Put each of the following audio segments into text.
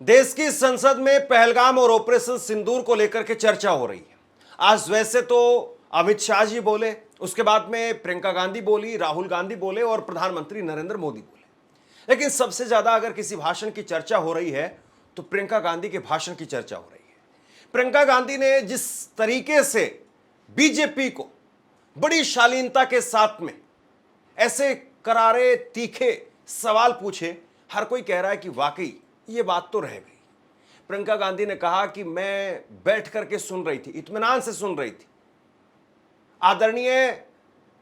देश की संसद में पहलगाम और ऑपरेशन सिंदूर को लेकर के चर्चा हो रही है। आज वैसे तो अमित शाह जी बोले, उसके बाद में प्रियंका गांधी बोली, राहुल गांधी बोले और प्रधानमंत्री नरेंद्र मोदी बोले। लेकिन सबसे ज्यादा अगर किसी भाषण की चर्चा हो रही है तो प्रियंका गांधी के भाषण की चर्चा हो रही है। प्रियंका गांधी ने जिस तरीके से बीजेपी को बड़ी शालीनता के साथ में ऐसे करारे तीखे सवाल पूछे, हर कोई कह रहा है कि वाकई ये बात तो रह गई। प्रियंका गांधी ने कहा कि मैं बैठ करके सुन रही थी, इत्मीनान से सुन रही थी। आदरणीय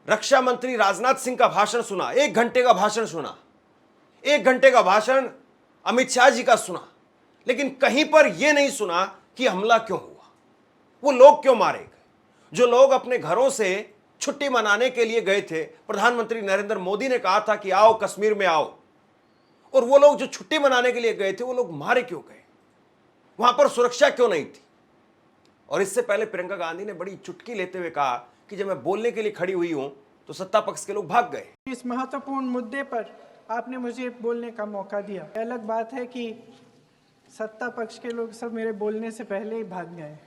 रक्षा मंत्री राजनाथ सिंह का भाषण सुना, 1 घंटे का भाषण सुना, 1 घंटे का भाषण अमित शाह जी का सुना, लेकिन कहीं पर यह नहीं सुना कि हमला क्यों हुआ, वो लोग क्यों मारे गए। जो लोग अपने घरों से छुट्टी मनाने के लिए गए थे, प्रधानमंत्री नरेंद्र मोदी ने कहा था कि आओ कश्मीर में आओ, और वो लोग जो छुट्टी मनाने के लिए गए थे वो लोग मारे क्यों गए, वहां पर सुरक्षा क्यों नहीं थी। और इससे पहले प्रियंका गांधी ने बड़ी चुटकी लेते हुए कहा कि जब मैं बोलने के लिए खड़ी हुई हूं तो सत्ता पक्ष के लोग भाग गए। इस महत्वपूर्ण मुद्दे पर आपने मुझे बोलने का मौका दिया। अलग बात है कि सत्ता पक्ष के लोग सब मेरे बोलने से पहले ही भाग गए।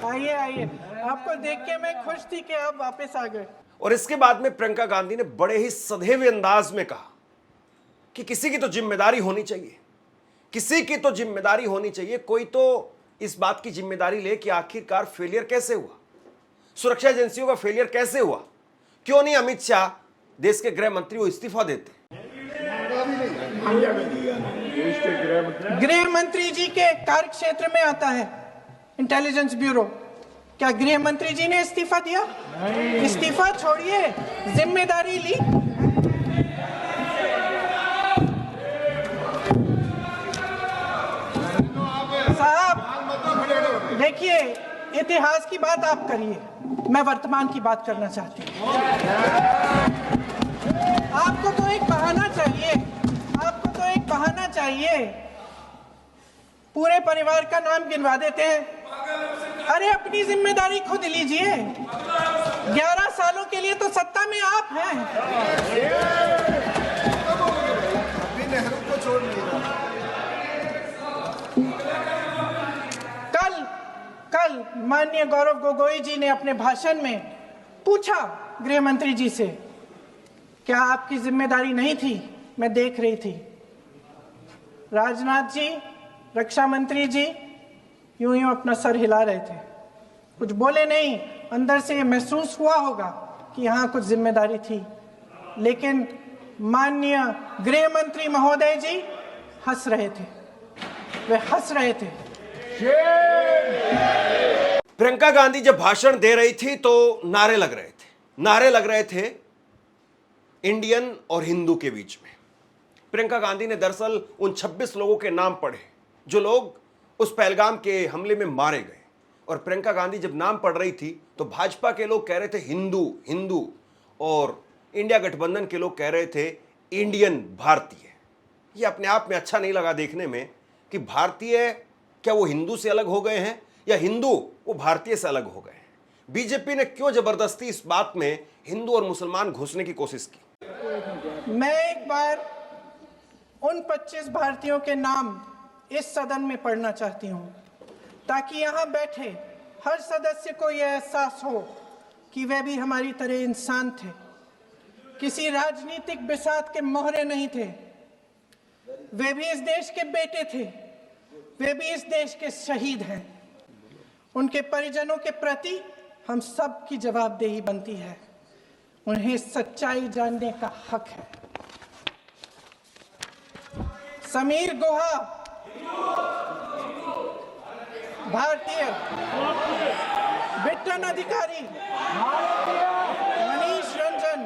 आइए आइए, आपको देख के मैं खुश थी कि आप वापस आ गए। और इसके बाद में प्रियंका गांधी ने बड़े ही सधे हुए अंदाज में कहा कि किसी की तो जिम्मेदारी होनी चाहिए, किसी की तो जिम्मेदारी होनी चाहिए, कोई तो इस बात की जिम्मेदारी ले कि आखिरकार फेलियर कैसे हुआ, सुरक्षा एजेंसियों का फेलियर कैसे हुआ। क्यों नहीं अमित शाह देश के गृह मंत्री वो इस्तीफा देते। गृह मंत्री जी के कार्य क्षेत्र में आता है इंटेलिजेंस ब्यूरो। क्या गृह मंत्री जी ने इस्तीफा दिया? इस्तीफा छोड़िए, जिम्मेदारी ली। साहब देखिए, इतिहास की बात आप करिए, मैं वर्तमान की बात करना चाहती हूँ। आपको तो एक बहाना चाहिए, आपको तो एक बहाना चाहिए। पूरे परिवार का नाम गिनवा देते हैं। अरे अपनी जिम्मेदारी खुद लीजिए। 11 सालों के लिए तो सत्ता में आप हैं। अभी नेहरू को छोड़ नहीं रहा। कल माननीय गौरव गोगोई जी ने अपने भाषण में पूछा गृह मंत्री जी से, क्या आपकी जिम्मेदारी नहीं थी? मैं देख रही थी। राजनाथ जी, रक्षा मंत्री जी यूं अपना सर हिला रहे थे, कुछ बोले नहीं। अंदर से ये महसूस हुआ होगा कि यहाँ कुछ जिम्मेदारी थी, लेकिन माननीय गृह मंत्री महोदय जी हंस रहे थे, वे हंस रहे थे। प्रियंका गांधी जब भाषण दे रही थी तो नारे लग रहे थे इंडियन और हिंदू के बीच में। प्रियंका गांधी ने दरअसल उन 26 लोगों के नाम पढ़े जो लोग उस पहलगाम के हमले में मारे गए। और प्रियंका गांधी जब नाम पढ़ रही थी तो भाजपा के लोग कह रहे थे हिंदू हिंदू, और इंडिया गठबंधन के लोग कह रहे थे इंडियन, भारतीय। ये अपने आप में अच्छा नहीं लगा देखने में कि भारतीय क्या वो हिंदू से अलग हो गए हैं या हिंदू वो भारतीय से अलग हो गए हैं। बीजेपी ने क्यों जबरदस्ती इस बात में हिंदू और मुसलमान घुसने की कोशिश की। मैं एक बार उन 25 भारतीयों के नाम इस सदन में पढ़ना चाहती हूँ, ताकि यहाँ बैठे हर सदस्य को यह एहसास हो कि वे भी हमारी तरह इंसान थे, किसी राजनीतिक बिसात के मोहरे नहीं थे। वे भी इस देश के बेटे थे, वे भी इस देश के शहीद हैं। उनके परिजनों के प्रति हम सब की जवाबदेही बनती है, उन्हें सच्चाई जानने का हक है। समीर गुहा भारतीय, बिट्टन अधिकारी, मनीष रंजन,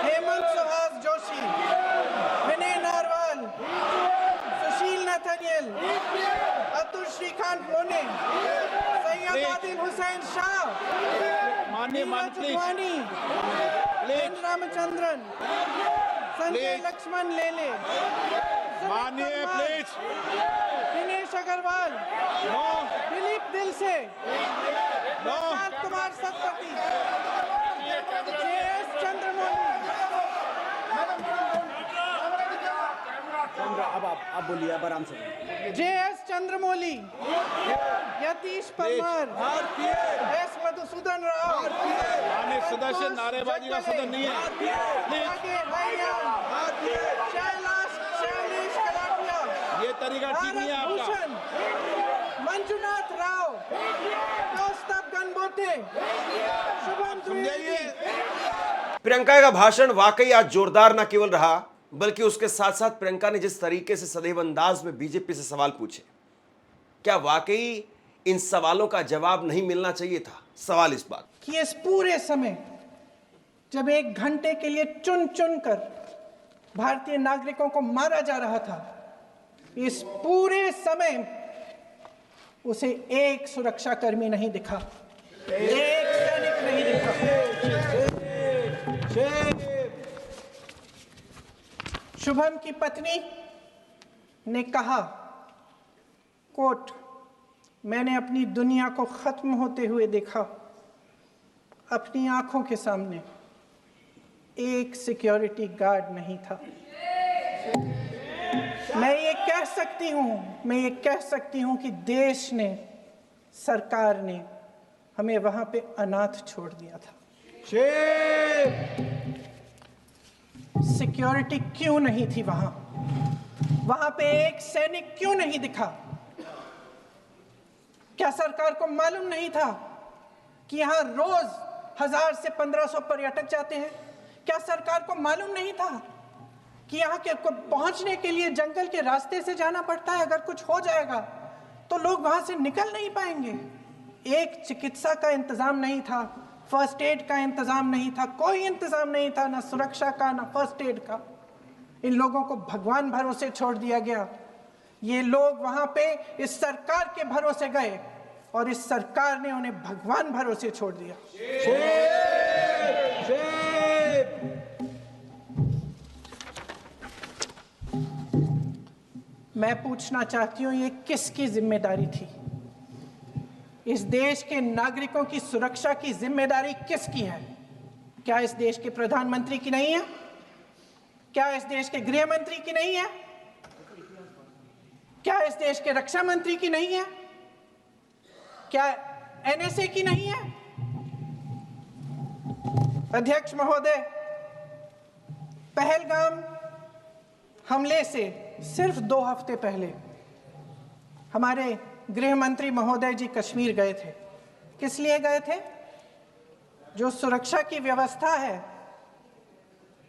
हेमंत सुहास जोशी, विनय नारवाल, सुशील नथनियल, अतुल श्रीकांत मोने, सैयद आदिल हुसैन शाह, नीरज वानी, लेन रामचंद्रन, संजय लक्ष्मण लेले, माननीय प्लीज, दिनेश अग्रवाल, दिलीप दिल से, कुमार सतपति, JS चंद्रमौली, अब आप बोलिए, अब आराम से। JS चंद्रमौली, यतीश परमार, S मधुसूदन राव, माननीय सदस्य, नारेबाजी का सदन नहीं है। शैलेश कलाटिया, ये तरीका ठीक नहीं है आपका। भूषण, मंजुनाथ राव, कौस्तभ गणबोते, शुभम द्विवेदी। प्रियंका का भाषण वाकई आज जोरदार न केवल रहा, बल्कि उसके साथ साथ प्रियंका ने जिस तरीके से सदैव अंदाज में बीजेपी से सवाल पूछे, क्या वाकई इन सवालों का जवाब नहीं मिलना चाहिए था? सवाल इस बात कि इस पूरे समय जब 1 घंटे के लिए चुन चुन कर भारतीय नागरिकों को मारा जा रहा था, इस पूरे समय उसे एक सुरक्षाकर्मी नहीं दिखा, एक सैनिक नहीं दिखा। शुभम की पत्नी ने कहा, कोट, मैंने अपनी दुनिया को खत्म होते हुए देखा, अपनी आंखों के सामने एक सिक्योरिटी गार्ड नहीं था। मैं ये कह सकती हूं कि देश ने, सरकार ने हमें वहां पे अनाथ छोड़ दिया था। सिक्योरिटी क्यों नहीं थी वहां पे एक सैनिक क्यों नहीं दिखा? क्या सरकार को मालूम नहीं था कि यहां रोज 1000 से 1500 पर्यटक जाते हैं? क्या सरकार को मालूम नहीं था कि यहाँ के पहुंचने के लिए जंगल के रास्ते से जाना पड़ता है? अगर कुछ हो जाएगा तो लोग वहां से निकल नहीं पाएंगे। एक चिकित्सा का इंतजाम नहीं था, फर्स्ट एड का इंतजाम नहीं था, कोई इंतजाम नहीं था, ना सुरक्षा का ना फर्स्ट एड का। इन लोगों को भगवान भरोसे छोड़ दिया गया। ये लोग वहां पे इस सरकार के भरोसे गए और इस सरकार ने उन्हें भगवान भरोसे छोड़ दिया। मैं पूछना चाहती हूं, ये किसकी जिम्मेदारी थी? इस देश के नागरिकों की सुरक्षा की जिम्मेदारी किसकी है? क्या इस देश के प्रधानमंत्री की नहीं है? क्या इस देश के गृह मंत्री की नहीं है? क्या इस देश के रक्षा मंत्री की नहीं है? क्या NSA की नहीं है? अध्यक्ष महोदय, पहलगाम हमले से सिर्फ 2 हफ्ते पहले हमारे गृह मंत्री महोदय जी कश्मीर गए थे। किस लिए गए थे? जो सुरक्षा की व्यवस्था है,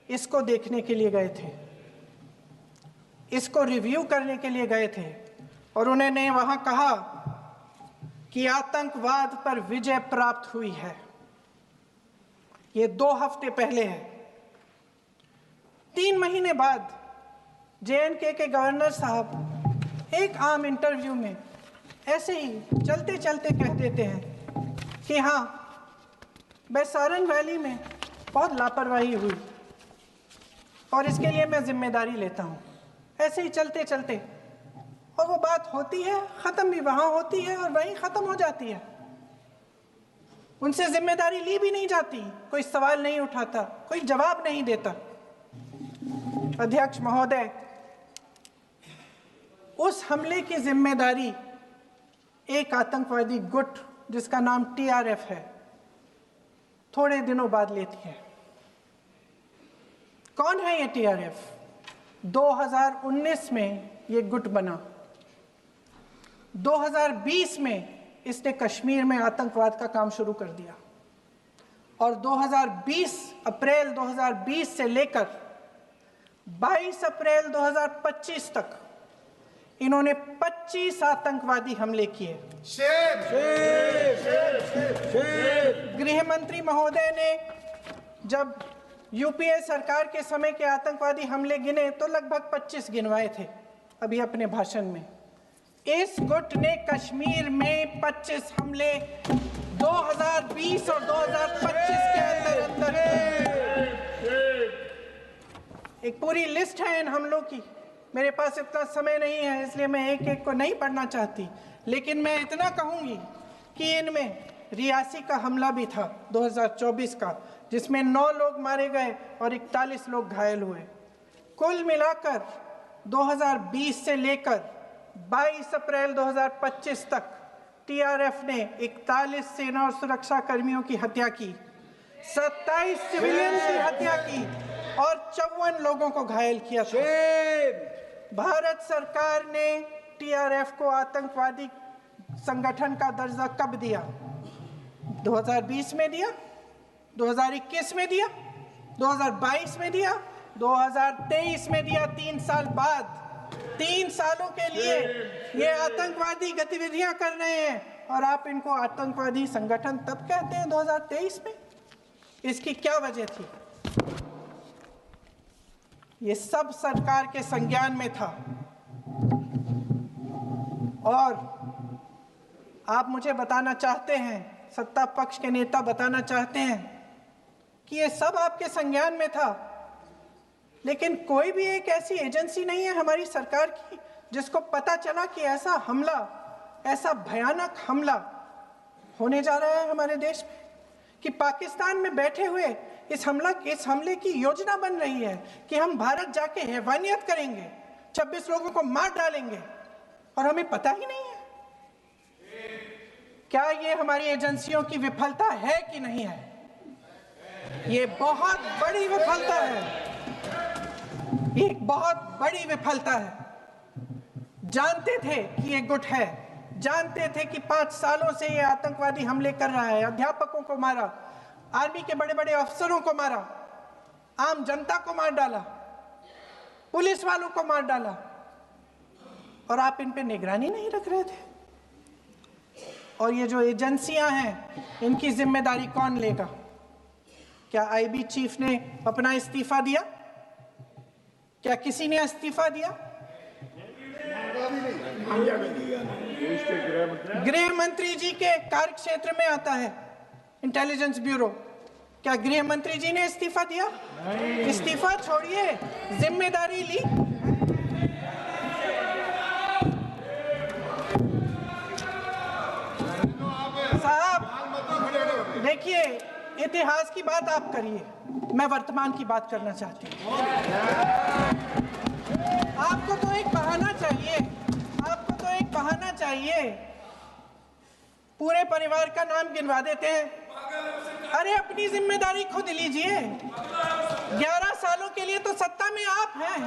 इसको देखने के लिए गए थे, इसको रिव्यू करने के लिए गए थे। और उन्होंने वहां कहा कि आतंकवाद पर विजय प्राप्त हुई है। ये 2 हफ्ते पहले है। 3 महीने बाद JNK के गवर्नर साहब एक आम इंटरव्यू में ऐसे ही चलते चलते कह देते हैं कि हाँ, बैसारन वैली में बहुत लापरवाही हुई और इसके लिए मैं जिम्मेदारी लेता हूँ। ऐसे ही चलते चलते, और वो बात होती है, ख़त्म भी वहाँ होती है और वहीं ख़त्म हो जाती है। उनसे जिम्मेदारी ली भी नहीं जाती, कोई सवाल नहीं उठाता, कोई जवाब नहीं देता। अध्यक्ष महोदय, उस हमले की जिम्मेदारी एक आतंकवादी गुट जिसका नाम TRF है, थोड़े दिनों बाद लेती है। कौन है ये TRF? 2019 में ये गुट बना। 2020 में इसने कश्मीर में आतंकवाद का काम शुरू कर दिया और 2020 अप्रैल 2020 से लेकर 22 अप्रैल 2025 तक इन्होंने 25 आतंकवादी हमले किए। गृह मंत्री महोदय ने जब UPA सरकार के समय के आतंकवादी हमले गिने तो लगभग 25 गिनवाए थे अभी अपने भाषण में। इस गुट ने कश्मीर में 25 हमले 2020 और 2025 के अंदर एक पूरी लिस्ट है इन हमलों की। मेरे पास इतना समय नहीं है, इसलिए मैं एक एक को नहीं पढ़ना चाहती, लेकिन मैं इतना कहूंगी कि इनमें रियासी का हमला भी था 2024 का, जिसमें 9 लोग मारे गए और 41 लोग घायल हुए। कुल मिलाकर 2020 से लेकर 22 अप्रैल 2025 तक टीआरएफ ने 41 सेना और सुरक्षा कर्मियों की हत्या की, 27 सिविलियन की हत्या की और 54 लोगों को घायल किया था। भारत सरकार ने टीआरएफ को आतंकवादी संगठन का दर्जा कब दिया? 2020 में दिया, 2021 में दिया, 2022 में दिया, 2023 में दिया। 3 साल बाद, 3 सालों के लिए ये आतंकवादी गतिविधियां कर रहे हैं और आप इनको आतंकवादी संगठन तब कहते हैं 2023 में? इसकी क्या वजह थी? ये सब सरकार के संज्ञान में था। और आप मुझे बताना चाहते हैं, सत्ता पक्ष के नेता बताना चाहते हैं कि ये सब आपके संज्ञान में था, लेकिन कोई भी एक ऐसी एजेंसी नहीं है हमारी सरकार की जिसको पता चला कि ऐसा हमला, ऐसा भयानक हमला होने जा रहा है हमारे देश में, कि पाकिस्तान में बैठे हुए इस हमले की योजना बन रही है कि हम भारत जाके हैवानियत करेंगे, 26 लोगों को मार डालेंगे और हमें पता ही नहीं है। क्या ये हमारी एजेंसियों की विफलता है कि नहीं है? ये बहुत बड़ी विफलता है, एक बहुत बड़ी विफलता है। जानते थे कि ये गुट है, जानते थे कि 5 सालों से ये आतंकवादी हमले कर रहा है, अध्यापकों को मारा, आर्मी के बड़े बड़े अफसरों को मारा, आम जनता को मार डाला, पुलिस वालों को मार डाला, और आप इन पे निगरानी नहीं रख रहे थे। और ये जो एजेंसियां हैं, इनकी जिम्मेदारी कौन लेगा? क्या आईबी चीफ ने अपना इस्तीफा दिया? क्या किसी ने इस्तीफा दिया? गृह मंत्री जी के कार्य क्षेत्र में आता है इंटेलिजेंस ब्यूरो। क्या गृह मंत्री जी ने इस्तीफा दिया? इस्तीफा छोड़िए, जिम्मेदारी ली। साहब देखिए, इतिहास की बात आप करिए, मैं वर्तमान की बात करना चाहती हूँ। आपको तो एक बहाना चाहिए, आपको तो एक बहाना चाहिए। पूरे परिवार का नाम गिनवा देते हैं। अरे अपनी जिम्मेदारी खुद लीजिए। 11 सालों के लिए तो सत्ता में आप हैं।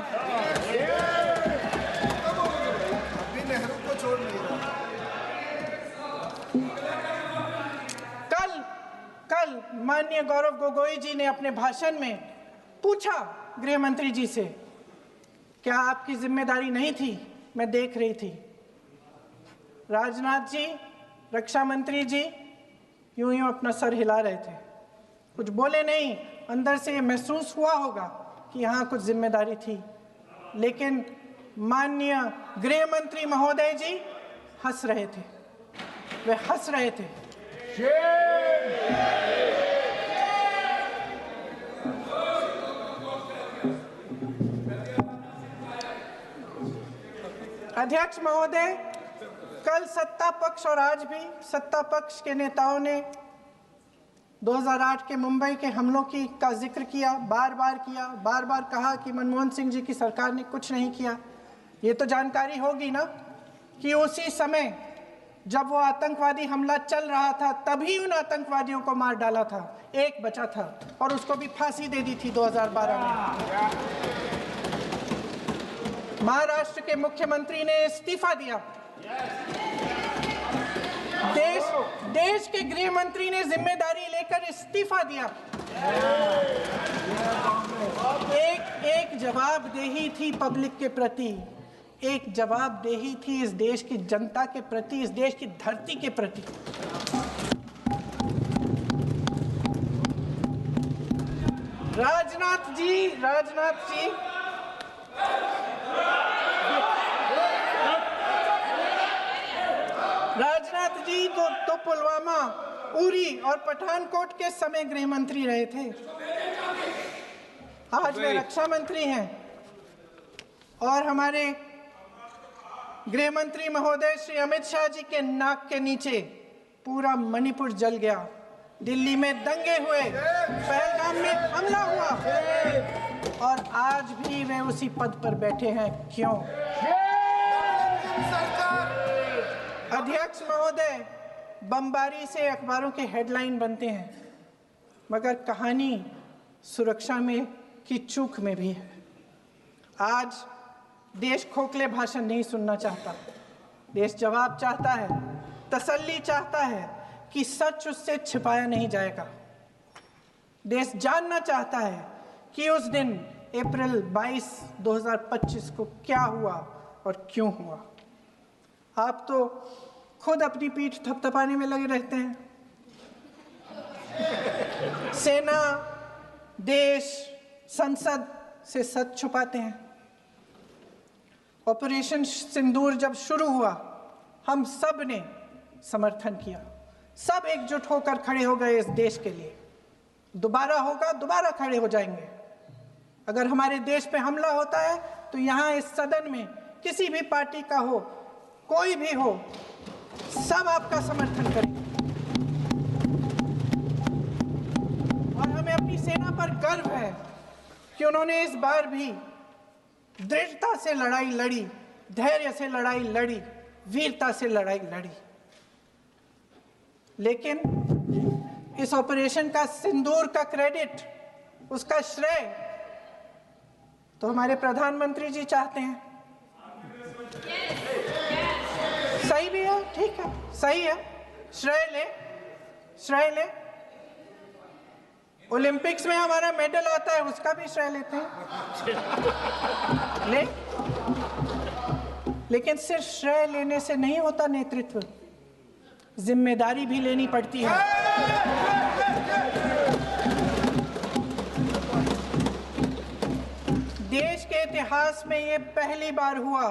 अभी नेहरू को छोड़ नहीं रहा। कल माननीय गौरव गोगोई जी ने अपने भाषण में पूछा गृह मंत्री जी से, क्या आपकी जिम्मेदारी नहीं थी? मैं देख रही थी। राजनाथ जी, रक्षा मंत्री जी यूं यूं अपना सर हिला रहे थे, कुछ बोले नहीं। अंदर से ये महसूस हुआ होगा कि यहाँ कुछ जिम्मेदारी थी, लेकिन माननीय गृह मंत्री महोदय जी हंस रहे थे, वे हंस रहे थे। अध्यक्ष महोदय, कल सत्ता पक्ष और आज भी सत्ता पक्ष के नेताओं ने 2008 के मुंबई के हमलों का जिक्र किया, बार बार कहा कि मनमोहन सिंह जी की सरकार ने कुछ नहीं किया। ये तो जानकारी होगी ना कि उसी समय जब वो आतंकवादी हमला चल रहा था, तभी उन आतंकवादियों को मार डाला था। एक बचा था और उसको भी फांसी दे दी थी 2012 में। महाराष्ट्र के मुख्यमंत्री ने इस्तीफा दिया। देश के गृह मंत्री ने जिम्मेदारी लेकर इस्तीफा दिया। एक जवाबदेही थी पब्लिक के प्रति, एक जवाबदेही थी इस देश की जनता के प्रति, इस देश की धरती के प्रति। राजनाथ जी तो पुलवामा, उरी और पठानकोट के समय गृह मंत्री रहे थे। आज वे रक्षा मंत्री हैं और हमारे गृह मंत्री महोदय श्री अमित शाह जी के नाक के नीचे पूरा मणिपुर जल गया। दिल्ली में दंगे हुए, पहलगाम में हमला हुआ, और आज भी वे उसी पद पर बैठे हैं। क्यों? अध्यक्ष महोदय, बमबारी से अखबारों के हेडलाइन बनते हैं, मगर कहानी सुरक्षा में की चूक में भी है। आज देश खोखले भाषण नहीं सुनना चाहता, देश जवाब चाहता है, तसल्ली चाहता है कि सच उससे छिपाया नहीं जाएगा। देश जानना चाहता है कि उस दिन अप्रैल 22, 2025 को क्या हुआ और क्यों हुआ। आप तो खुद अपनी पीठ थपथपाने में लगे रहते हैं। सेना, देश, संसद से सच छुपाते हैं। ऑपरेशन सिंदूर जब शुरू हुआ, हम सब ने समर्थन किया, सब एकजुट होकर खड़े हो गए इस देश के लिए। दोबारा होगा, दोबारा खड़े हो जाएंगे। अगर हमारे देश पे हमला होता है तो यहाँ इस सदन में किसी भी पार्टी का हो, कोई भी हो, सब आपका समर्थन करेंगे। और हमें अपनी सेना पर गर्व है कि उन्होंने इस बार भी दृढ़ता से लड़ाई लड़ी, धैर्य से लड़ाई लड़ी, वीरता से लड़ाई लड़ी। लेकिन इस ऑपरेशन का सिंदूर का क्रेडिट, उसका श्रेय तो हमारे प्रधानमंत्री जी चाहते हैं। सही भी है, ठीक है, सही है, श्रेय ले। ओलंपिक्स में हमारा मेडल आता है, उसका भी श्रेय लेते हैं, लेकिन सिर्फ श्रेय लेने से नहीं होता नेतृत्व, जिम्मेदारी भी लेनी पड़ती है। देश के इतिहास में ये पहली बार हुआ,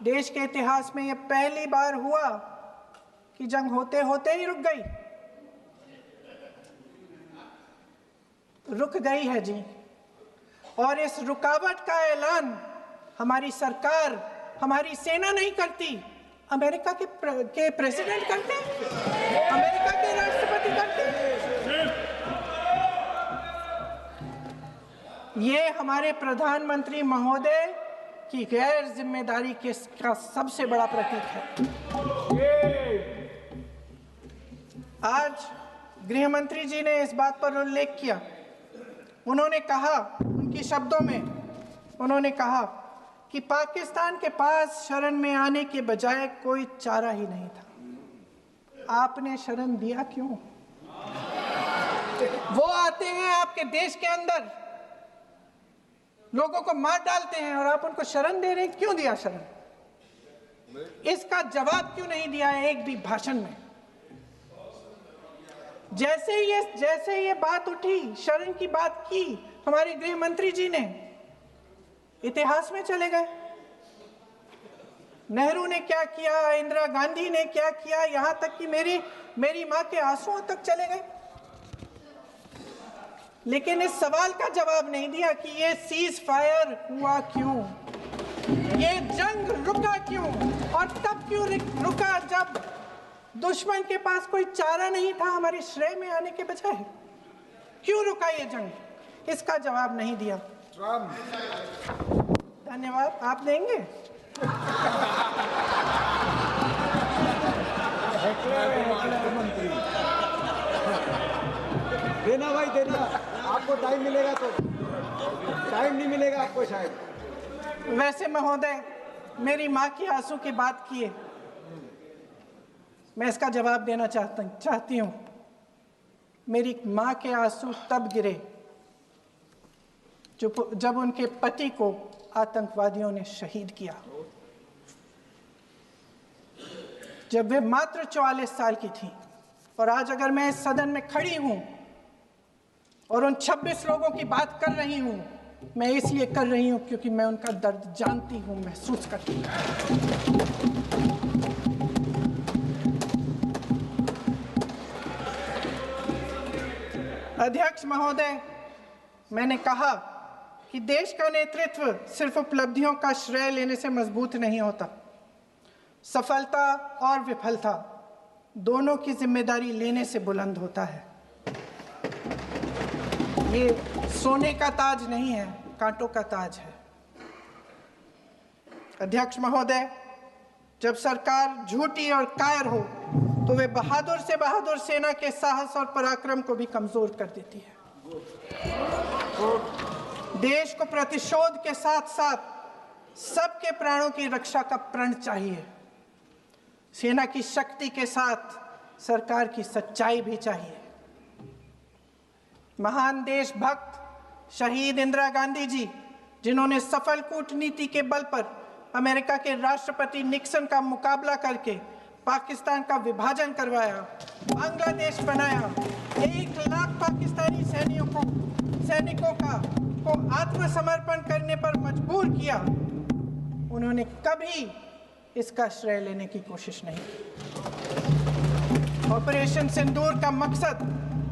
देश के इतिहास में ये पहली बार हुआ कि जंग होते होते ही रुक गई है जी। और इस रुकावट का ऐलान हमारी सरकार, हमारी सेना नहीं करती, अमेरिका के प्रेसिडेंट करते हैं, अमेरिका के राष्ट्रपति करते हैं। ये हमारे प्रधानमंत्री महोदय की गैर जिम्मेदारी का सबसे बड़ा प्रतीक है। आज गृह मंत्री जी ने इस बात पर उल्लेख किया। उन्होंने कहा, उनके शब्दों में उन्होंने कहा कि पाकिस्तान के पास शरण में आने के बजाय कोई चारा ही नहीं था। आपने शरण दिया क्यों? वो आते हैं आपके देश के अंदर, लोगों को मार डालते हैं और आप उनको शरण दे रहे हैं। क्यों दिया शरण? इसका जवाब क्यों नहीं दिया एक भी भाषण में? जैसे ये बात उठी, शरण की बात की, हमारे गृह मंत्री जी ने इतिहास में चले गए। नेहरू ने क्या किया, इंदिरा गांधी ने क्या किया, यहां तक कि मेरी मां के आंसुओं तक चले गए। लेकिन इस सवाल का जवाब नहीं दिया कि ये सीज फायर हुआ क्यों, ये जंग रुका क्यों, और तब क्यों रुका जब दुश्मन के पास कोई चारा नहीं था हमारे श्रेय में आने के बजाय। क्यों रुका ये जंग? इसका जवाब नहीं दिया। धन्यवाद। आप देंगे? देना भाई, देना। आपको टाइम मिलेगा तो, टाइम नहीं मिलेगा आपको शायद। वैसे महोदय, मेरी माँ की आंसू की बात किए, मैं इसका जवाब देना चाहती हूँ। मेरी माँ के आंसू तब गिरे जब उनके पति को आतंकवादियों ने शहीद किया, जब वे मात्र 44 साल की थी। और आज अगर मैं इस सदन में खड़ी हूँ और उन 26 लोगों की बात कर रही हूँ, मैं इसलिए कर रही हूँ क्योंकि मैं उनका दर्द जानती हूँ, महसूस करती हूँ। अध्यक्ष महोदय, मैंने कहा कि देश का नेतृत्व सिर्फ उपलब्धियों का श्रेय लेने से मजबूत नहीं होता। सफलता और विफलता दोनों की जिम्मेदारी लेने से बुलंद होता है। ये सोने का ताज नहीं है, कांटों का ताज है। अध्यक्ष महोदय, जब सरकार झूठी और कायर हो तो वे बहादुर से बहादुर सेना के साहस और पराक्रम को भी कमजोर कर देती है। देश को प्रतिशोध के साथ साथ सबके प्राणों की रक्षा का प्रण चाहिए। सेना की शक्ति के साथ सरकार की सच्चाई भी चाहिए। महान देशभक्त शहीद इंदिरा गांधी जी, जिन्होंने सफल कूटनीति के बल पर अमेरिका के राष्ट्रपति निक्सन का मुकाबला करके पाकिस्तान का विभाजन करवाया, बांग्लादेश बनाया, 1 लाख पाकिस्तानी सैनिकों को आत्मसमर्पण करने पर मजबूर किया, उन्होंने कभी इसका श्रेय लेने की कोशिश नहीं की। ऑपरेशन सिंदूर का मकसद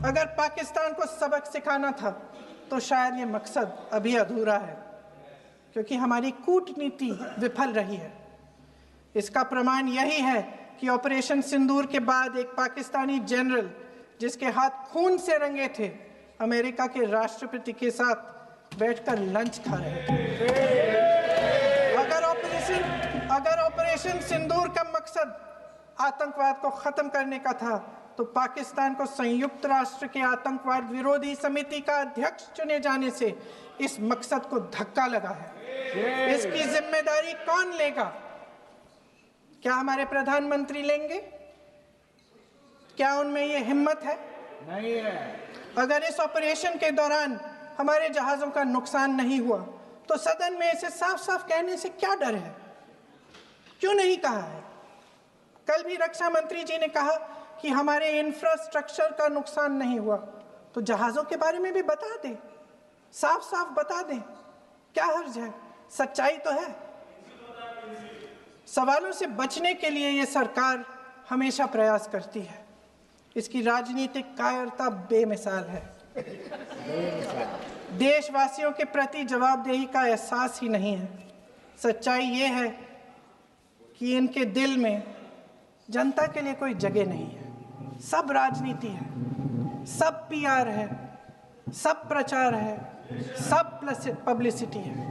अगर पाकिस्तान को सबक सिखाना था तो शायद ये मकसद अभी अधूरा है, क्योंकि हमारी कूटनीति विफल रही है। इसका प्रमाण यही है कि ऑपरेशन सिंदूर के बाद एक पाकिस्तानी जनरल, जिसके हाथ खून से रंगे थे, अमेरिका के राष्ट्रपति के साथ बैठकर लंच खा रहे थे। अगर ऑपरेशन सिंदूर का मकसद आतंकवाद को खत्म करने का था तो पाकिस्तान को संयुक्त राष्ट्र के आतंकवाद विरोधी समिति का अध्यक्ष चुने जाने से इस मकसद को धक्का लगा है। इसकी जिम्मेदारी कौन लेगा? क्या हमारे प्रधानमंत्री लेंगे? क्या उनमें ये हिम्मत है? नहीं है। अगर इस ऑपरेशन के दौरान हमारे जहाजों का नुकसान नहीं हुआ तो सदन में इसे साफ साफ कहने से क्या डर है? क्यों नहीं कहा है? कल भी रक्षा मंत्री जी ने कहा कि हमारे इंफ्रास्ट्रक्चर का नुकसान नहीं हुआ, तो जहाजों के बारे में भी बता दें, साफ साफ बता दें, क्या हर्ज है? सच्चाई तो है। सवालों से बचने के लिए ये सरकार हमेशा प्रयास करती है। इसकी राजनीतिक कायरता बेमिसाल है। देशवासियों के प्रति जवाबदेही का एहसास ही नहीं है। सच्चाई ये है कि इनके दिल में जनता के लिए कोई जगह नहीं है। सब राजनीति है, सब पीआर है, सब प्रचार है, सब पब्लिसिटी है।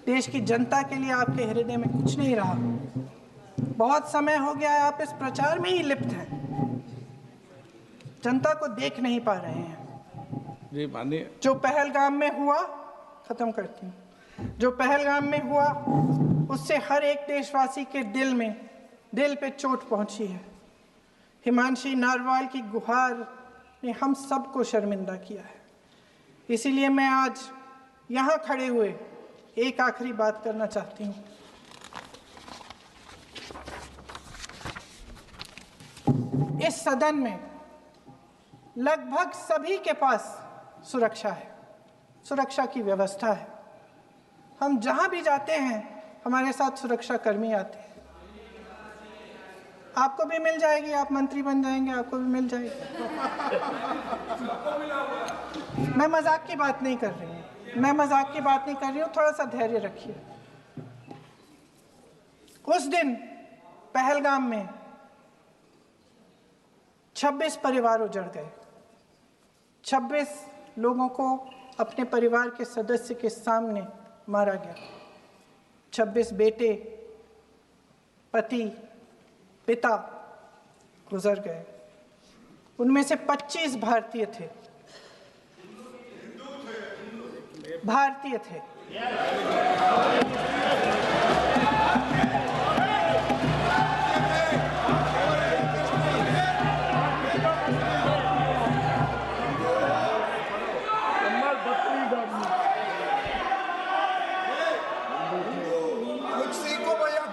देश की जनता के लिए आपके हृदय में कुछ नहीं रहा। बहुत समय हो गया है आप इस प्रचार में ही लिप्त हैं, जनता को देख नहीं पा रहे हैं। जी माननीय, जो पहलगाम में हुआ, खत्म करती हूँ, जो पहलगाम में हुआ उससे हर एक देशवासी के दिल पे चोट पहुंची है। हिमांशी नारवाल की गुहार ने हम सबको शर्मिंदा किया है। इसीलिए मैं आज यहाँ खड़े हुए एक आखिरी बात करना चाहती हूँ। इस सदन में लगभग सभी के पास सुरक्षा है, सुरक्षा की व्यवस्था है। हम जहाँ भी जाते हैं हमारे साथ सुरक्षा कर्मी आते हैं। आपको भी मिल जाएगी, आप मंत्री बन जाएंगे, आपको भी मिल जाएगी। मैं मजाक की बात नहीं कर रही हूँ, थोड़ा सा धैर्य रखिए। उस दिन पहलगाम में 26 परिवार उजड़ गए। 26 लोगों को अपने परिवार के सदस्य के सामने मारा गया। 26 बेटे, पति, पिता गुजर गए। उनमें से 25 भारतीय थे।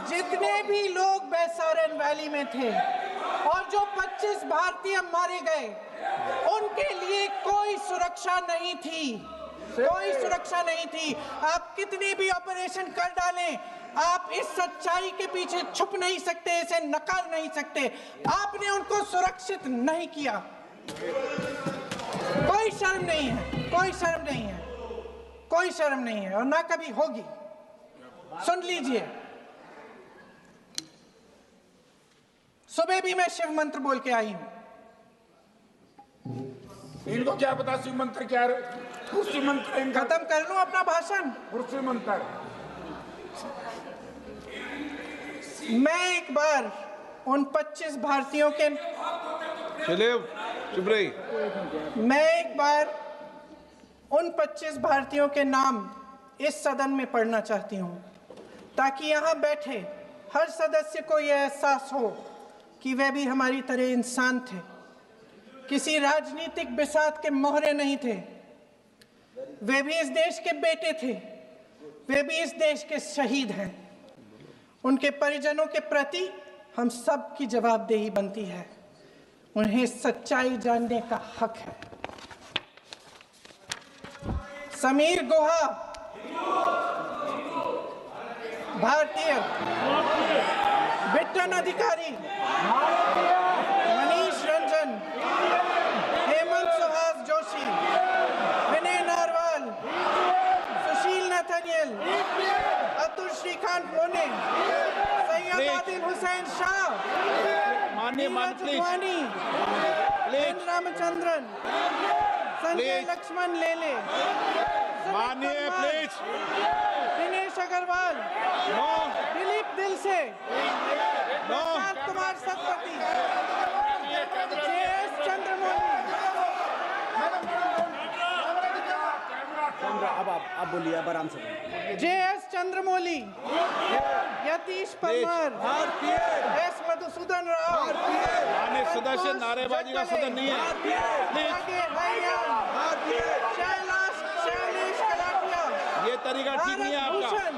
जितने भी लोग बैसारन वैली में थे और जो 25 भारतीय मारे गए, उनके लिए कोई सुरक्षा नहीं थी। आप कितने भी ऑपरेशन कर डालें, आप इस सच्चाई के पीछे छुप नहीं सकते, इसे नकार नहीं सकते। आपने उनको सुरक्षित नहीं किया। कोई शर्म नहीं है और ना कभी होगी। सुन लीजिए, सुबह भी मैं शिव मंत्र बोल के आई हूं। इनको क्या पता शिव मंत्र क्या है? शिव मंत्र इनका खत्म कर लूं अपना भाषण। शिव मंत्र। मैं एक बार उन 25 भारतीयों के चलिए चुप रही। मैं एक बार उन 25 भारतीयों के नाम इस सदन में पढ़ना चाहती हूँ, ताकि यहाँ बैठे हर सदस्य को यह एहसास हो कि वे भी हमारी तरह इंसान थे, किसी राजनीतिक बिसात के मोहरे नहीं थे। वे भी इस देश के बेटे थे, वे भी इस देश के शहीद हैं। उनके परिजनों के प्रति हम सब की जवाबदेही बनती है। उन्हें सच्चाई जानने का हक है। समीर गुहा भारतीय, बिट्टन अधिकारी, मनीष रंजन, हेमंत सुहास जोशी, विनय नारवाल, सुशील नथनियल, अतुल श्रीकांत मोने, सैयद आदिल हुसैन शाह, माननीय वानी, एन रामचंद्रन, संजय लक्ष्मण लेले, माननीय प्लीज दिनेश अग्रवाल, दिलीप दिल से, प्रशांत कुमार सतपति, JS चंद्रमौली, अब बोलिए, अब आराम से बोलिए। JS चंद्रमौली, यतीश परमार, S मधुसूदन राव, माननीय सदस्य, नारेबाजी का सदन नहीं है। शैलेश कलाटिया, ये तरीका ठीक नहीं है आपका। भूषण,